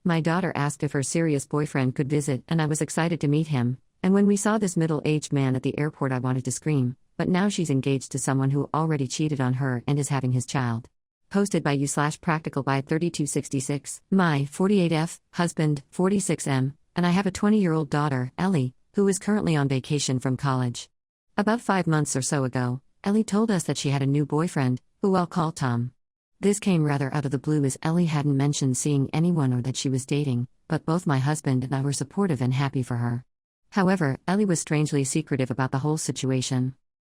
My daughter asked if her serious boyfriend could visit, and I was excited to meet him. And when we saw this middle-aged man at the airport, I wanted to scream, but now she's engaged to someone who already cheated on her and is having his child. Posted by you/practical by 3266. My 48F, husband, 46M, and I have a 20-year-old daughter, Ellie, who is currently on vacation from college. About 5 months or so ago, Ellie told us that she had a new boyfriend, who I'll call Tom. This came rather out of the blue, as Ellie hadn't mentioned seeing anyone or that she was dating, but both my husband and I were supportive and happy for her. However, Ellie was strangely secretive about the whole situation.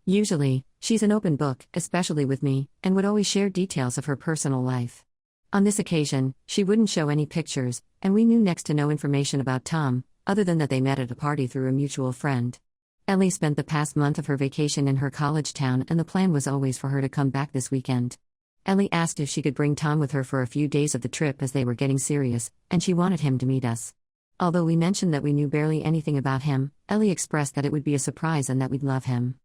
Usually, she's an open book, especially with me, and would always share details of her personal life. On this occasion, she wouldn't show any pictures, and we knew next to no information about Tom, other than that they met at a party through a mutual friend. Ellie spent the past month of her vacation in her college town, and the plan was always for her to come back this weekend. Ellie asked if she could bring Tom with her for a few days of the trip, as they were getting serious, and she wanted him to meet us. Although we mentioned that we knew barely anything about him, Ellie expressed that it would be a surprise and that we'd love him.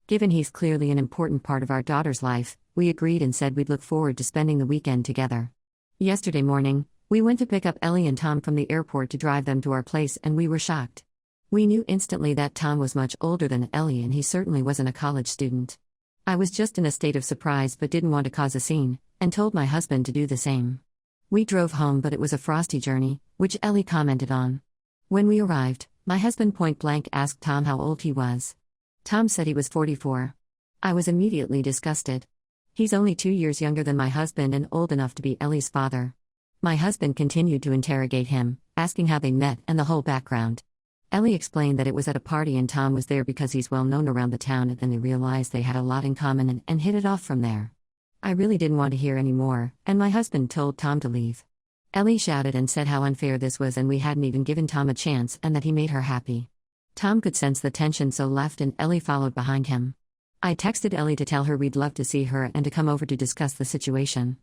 Given he's clearly an important part of our daughter's life, we agreed and said we'd look forward to spending the weekend together. Yesterday morning, we went to pick up Ellie and Tom from the airport to drive them to our place, and we were shocked. We knew instantly that Tom was much older than Ellie, and he certainly wasn't a college student. I was just in a state of surprise but didn't want to cause a scene, and told my husband to do the same. We drove home, but it was a frosty journey, which Ellie commented on. When we arrived, my husband point-blank asked Tom how old he was. Tom said he was 44. I was immediately disgusted. He's only 2 years younger than my husband and old enough to be Ellie's father. My husband continued to interrogate him, asking how they met and the whole background. Ellie explained that it was at a party and Tom was there because he's well known around the town, and then they realized they had a lot in common and hit it off from there. I really didn't want to hear any more, and my husband told Tom to leave. Ellie shouted and said how unfair this was, and we hadn't even given Tom a chance, and that he made her happy. Tom could sense the tension, so left, and Ellie followed behind him. I texted Ellie to tell her we'd love to see her and to come over to discuss the situation.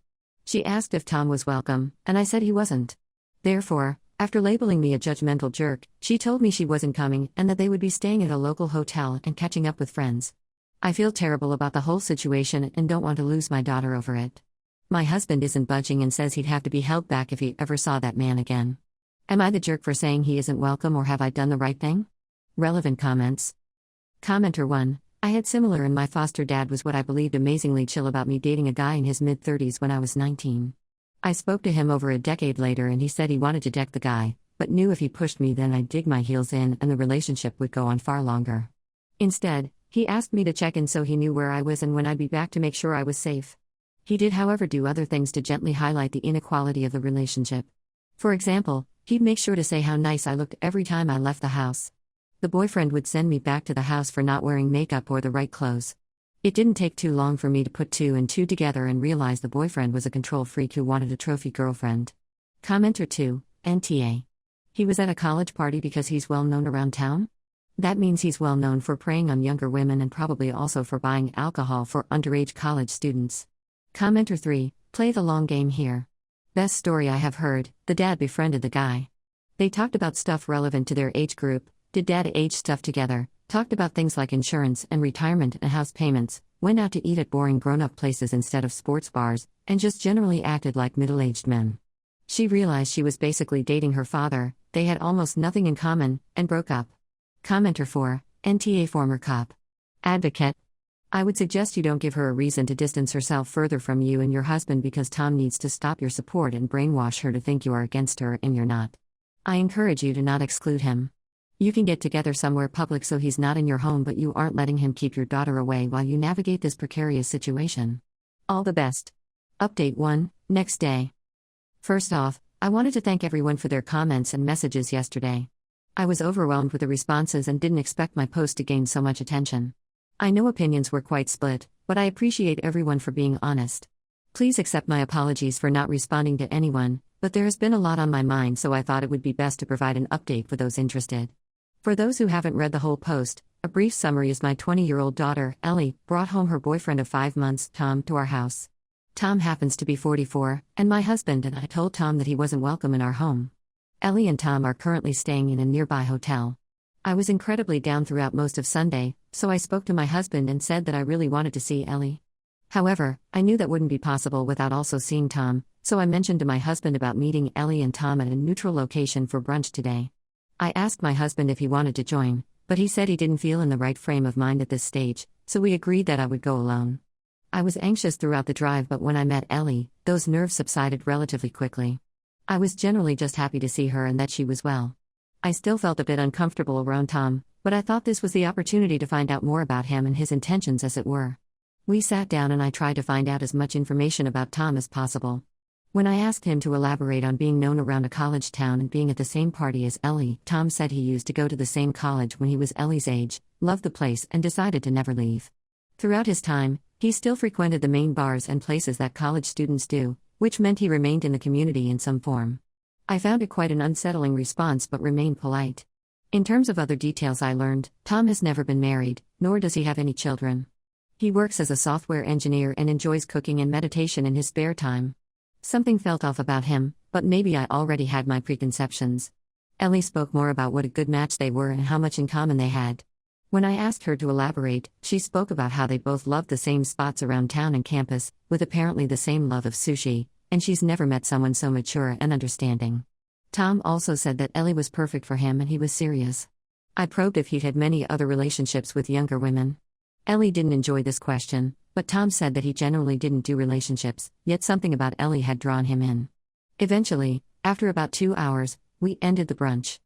She asked if Tom was welcome, and I said he wasn't. Therefore, after labeling me a judgmental jerk, she told me she wasn't coming and that they would be staying at a local hotel and catching up with friends. I feel terrible about the whole situation and don't want to lose my daughter over it. My husband isn't budging and says he'd have to be held back if he ever saw that man again. Am I the jerk for saying he isn't welcome, or have I done the right thing? Relevant comments. Commenter 1. I had similar, and my foster dad was what I believed amazingly chill about me dating a guy in his mid-30s when I was 19. I spoke to him over a decade later and he said he wanted to deck the guy, but knew if he pushed me then I'd dig my heels in and the relationship would go on far longer. Instead, he asked me to check in so he knew where I was and when I'd be back to make sure I was safe. He did, however, do other things to gently highlight the inequality of the relationship. For example, he'd make sure to say how nice I looked every time I left the house. The boyfriend would send me back to the house for not wearing makeup or the right clothes. It didn't take too long for me to put 2 and 2 together and realize the boyfriend was a control freak who wanted a trophy girlfriend. Commenter 2, NTA. He was at a college party because he's well known around town? That means he's well known for preying on younger women and probably also for buying alcohol for underage college students. Commenter 3, play the long game here. Best story I have heard, the dad befriended the guy. They talked about stuff relevant to their age group, did dad age stuff together, talked about things like insurance and retirement and house payments, went out to eat at boring grown-up places instead of sports bars, and just generally acted like middle-aged men. She realized she was basically dating her father, they had almost nothing in common, and broke up. Commenter 4, NTA former cop. Advocate. I would suggest you don't give her a reason to distance herself further from you and your husband, because Tom needs to stop your support and brainwash her to think you are against her and you're not. I encourage you to not exclude him. You can get together somewhere public so he's not in your home, but you aren't letting him keep your daughter away while you navigate this precarious situation. All the best. Update 1, next day. First off, I wanted to thank everyone for their comments and messages yesterday. I was overwhelmed with the responses and didn't expect my post to gain so much attention. I know opinions were quite split, but I appreciate everyone for being honest. Please accept my apologies for not responding to anyone, but there has been a lot on my mind, so I thought it would be best to provide an update for those interested. For those who haven't read the whole post, a brief summary is my 20-year-old daughter, Ellie, brought home her boyfriend of 5 months, Tom, to our house. Tom happens to be 44, and my husband and I told Tom that he wasn't welcome in our home. Ellie and Tom are currently staying in a nearby hotel. I was incredibly down throughout most of Sunday, so I spoke to my husband and said that I really wanted to see Ellie. However, I knew that wouldn't be possible without also seeing Tom, so I mentioned to my husband about meeting Ellie and Tom at a neutral location for brunch today. I asked my husband if he wanted to join, but he said he didn't feel in the right frame of mind at this stage, so we agreed that I would go alone. I was anxious throughout the drive, but when I met Ellie, those nerves subsided relatively quickly. I was generally just happy to see her and that she was well. I still felt a bit uncomfortable around Tom, but I thought this was the opportunity to find out more about him and his intentions, as it were. We sat down and I tried to find out as much information about Tom as possible. When I asked him to elaborate on being known around a college town and being at the same party as Ellie, Tom said he used to go to the same college when he was Ellie's age, loved the place, and decided to never leave. Throughout his time, he still frequented the main bars and places that college students do, which meant he remained in the community in some form. I found it quite an unsettling response but remained polite. In terms of other details I learned, Tom has never been married, nor does he have any children. He works as a software engineer and enjoys cooking and meditation in his spare time. Something felt off about him, but maybe I already had my preconceptions. Ellie spoke more about what a good match they were and how much in common they had. When I asked her to elaborate, she spoke about how they both loved the same spots around town and campus, with apparently the same love of sushi, and she's never met someone so mature and understanding. Tom also said that Ellie was perfect for him and he was serious. I probed if he'd had many other relationships with younger women. Ellie didn't enjoy this question, but Tom said that he generally didn't do relationships, yet something about Ellie had drawn him in. Eventually, after about 2 hours, we ended the brunch.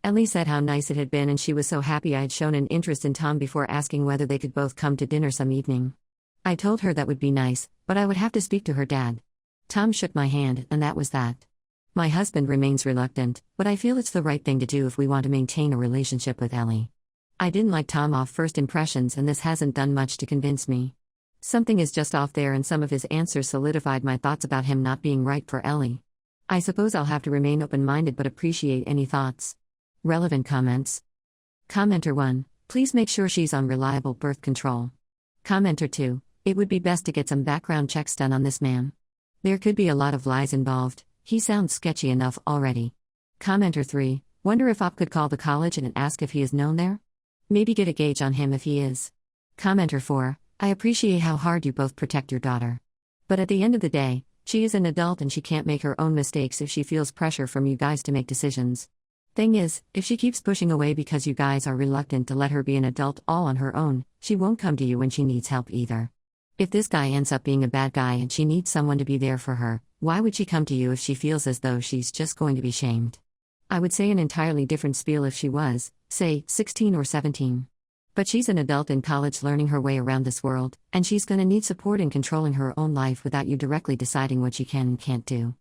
Ellie said how nice it had been and she was so happy I had shown an interest in Tom before asking whether they could both come to dinner some evening. I told her that would be nice, but I would have to speak to her dad. Tom shook my hand, and that was that. My husband remains reluctant, but I feel it's the right thing to do if we want to maintain a relationship with Ellie. I didn't like Tom off first impressions, and this hasn't done much to convince me. Something is just off there, and some of his answers solidified my thoughts about him not being right for Ellie. I suppose I'll have to remain open-minded but appreciate any thoughts. Relevant comments. Commenter 1, please make sure she's on reliable birth control. Commenter 2, it would be best to get some background checks done on this man. There could be a lot of lies involved, he sounds sketchy enough already. Commenter 3, wonder if Op could call the college and ask if he is known there? Maybe get a gauge on him if he is. Commenter 4, I appreciate how hard you both protect your daughter. But at the end of the day, she is an adult and she can't make her own mistakes if she feels pressure from you guys to make decisions. Thing is, if she keeps pushing away because you guys are reluctant to let her be an adult all on her own, she won't come to you when she needs help either. If this guy ends up being a bad guy and she needs someone to be there for her, why would she come to you if she feels as though she's just going to be shamed? I would say an entirely different spiel if she was, say, 16 or 17. But she's an adult in college learning her way around this world, and she's gonna need support in controlling her own life without you directly deciding what she can and can't do.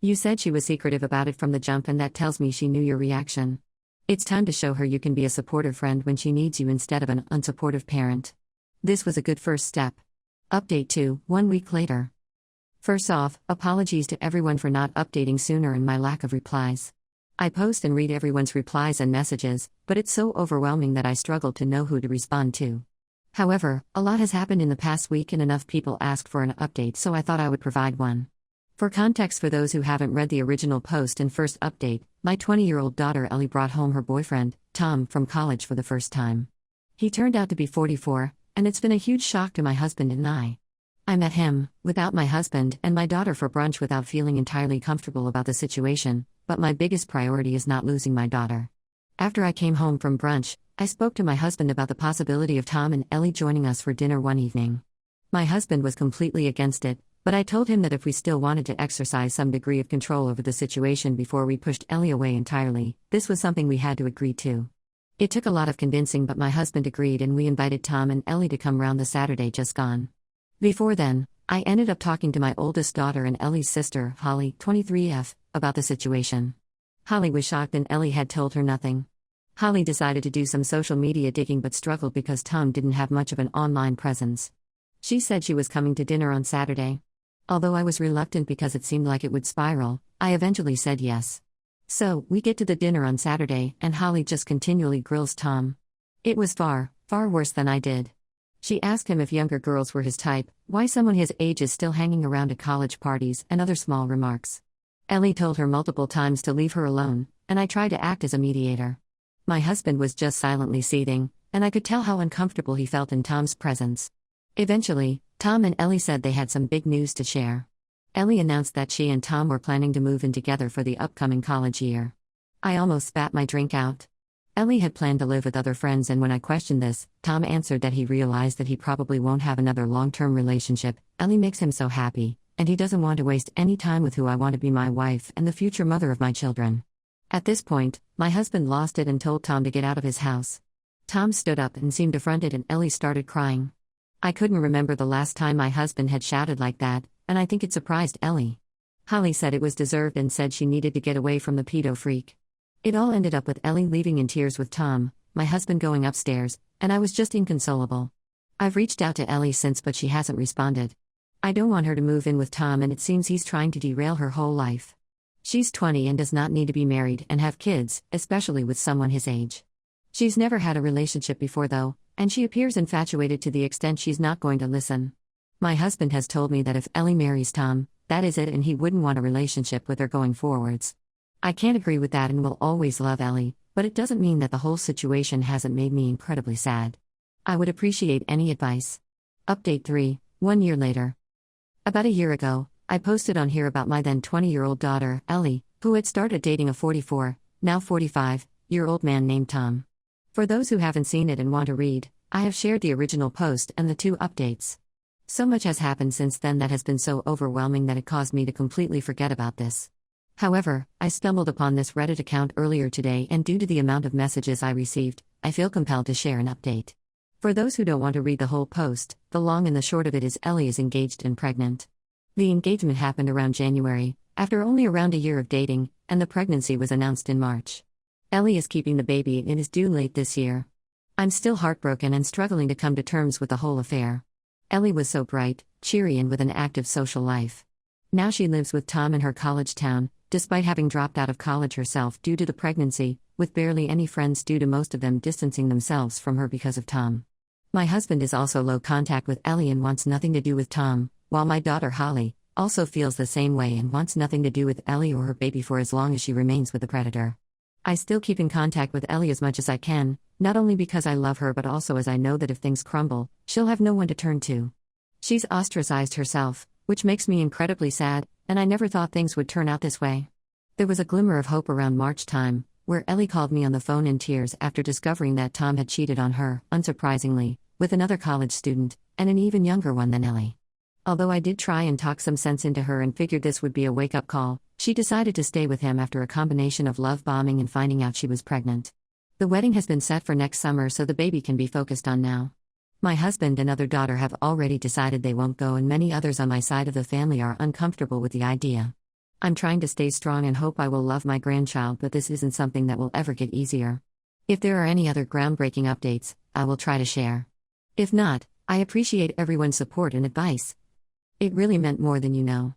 You said she was secretive about it from the jump, and that tells me she knew your reaction. It's time to show her you can be a supportive friend when she needs you instead of an unsupportive parent. This was a good first step. Update 2, 1 week later. First off, apologies to everyone for not updating sooner and my lack of replies. I post and read everyone's replies and messages, but it's so overwhelming that I struggle to know who to respond to. However, a lot has happened in the past week and enough people asked for an update, so I thought I would provide one. For context, for those who haven't read the original post and first update, my 20-year-old daughter Ellie brought home her boyfriend, Tom, from college for the first time. He turned out to be 44, and it's been a huge shock to my husband and I. I met him, without my husband and my daughter, for brunch without feeling entirely comfortable about the situation, but my biggest priority is not losing my daughter. After I came home from brunch, I spoke to my husband about the possibility of Tom and Ellie joining us for dinner one evening. My husband was completely against it, but I told him that if we still wanted to exercise some degree of control over the situation before we pushed Ellie away entirely, this was something we had to agree to. It took a lot of convincing, but my husband agreed and we invited Tom and Ellie to come round the Saturday just gone. Before then, I ended up talking to my oldest daughter and Ellie's sister, Holly, 23F, about the situation. Holly was shocked and Ellie had told her nothing. Holly decided to do some social media digging but struggled because Tom didn't have much of an online presence. She said she was coming to dinner on Saturday. Although I was reluctant because it seemed like it would spiral, I eventually said yes. So, we get to the dinner on Saturday, and Holly just continually grills Tom. It was far, far worse than I did. She asked him if younger girls were his type, why someone his age is still hanging around at college parties, and other small remarks. Ellie told her multiple times to leave her alone, and I tried to act as a mediator. My husband was just silently seething, and I could tell how uncomfortable he felt in Tom's presence. Eventually, Tom and Ellie said they had some big news to share. Ellie announced that she and Tom were planning to move in together for the upcoming college year. I almost spat my drink out. Ellie had planned to live with other friends, and when I questioned this, Tom answered that he realized that he probably won't have another long-term relationship. Ellie makes him so happy, and he doesn't want to waste any time with who I want to be my wife and the future mother of my children. At this point, my husband lost it and told Tom to get out of his house. Tom stood up and seemed affronted, and Ellie started crying. I couldn't remember the last time my husband had shouted like that, and I think it surprised Ellie. Holly said it was deserved and said she needed to get away from the pedo freak. It all ended up with Ellie leaving in tears with Tom, my husband going upstairs, and I was just inconsolable. I've reached out to Ellie since, but she hasn't responded. I don't want her to move in with Tom, and it seems he's trying to derail her whole life. She's 20 and does not need to be married and have kids, especially with someone his age. She's never had a relationship before though, and she appears infatuated to the extent she's not going to listen. My husband has told me that if Ellie marries Tom, that is it, and he wouldn't want a relationship with her going forwards. I can't agree with that and will always love Ellie, but it doesn't mean that the whole situation hasn't made me incredibly sad. I would appreciate any advice. Update 3, 1 year later. About a year ago, I posted on here about my then 20-year-old daughter, Ellie, who had started dating a 44, now 45-year-old man named Tom. For those who haven't seen it and want to read, I have shared the original post and the 2 updates. So much has happened since then that has been so overwhelming that it caused me to completely forget about this. However, I stumbled upon this Reddit account earlier today, and due to the amount of messages I received, I feel compelled to share an update. For those who don't want to read the whole post, the long and the short of it is Ellie is engaged and pregnant. The engagement happened around January, after only around a year of dating, and the pregnancy was announced in March. Ellie is keeping the baby and is due late this year. I'm still heartbroken and struggling to come to terms with the whole affair. Ellie was so bright, cheery, and with an active social life. Now she lives with Tom in her college town, despite having dropped out of college herself due to the pregnancy, with barely any friends due to most of them distancing themselves from her because of Tom. My husband is also low contact with Ellie and wants nothing to do with Tom, while my daughter Holly also feels the same way and wants nothing to do with Ellie or her baby for as long as she remains with the predator. I still keep in contact with Ellie as much as I can, not only because I love her but also as I know that if things crumble, she'll have no one to turn to. She's ostracized herself, which makes me incredibly sad, and I never thought things would turn out this way. There was a glimmer of hope around March time, where Ellie called me on the phone in tears after discovering that Tom had cheated on her, unsurprisingly, with another college student, and an even younger one than Ellie. Although I did try and talk some sense into her and figured this would be a wake-up call, she decided to stay with him after a combination of love bombing and finding out she was pregnant. The wedding has been set for next summer, so the baby can be focused on now. My husband and other daughter have already decided they won't go, and many others on my side of the family are uncomfortable with the idea. I'm trying to stay strong and hope I will love my grandchild, but this isn't something that will ever get easier. If there are any other groundbreaking updates, I will try to share. If not, I appreciate everyone's support and advice. It really meant more than you know.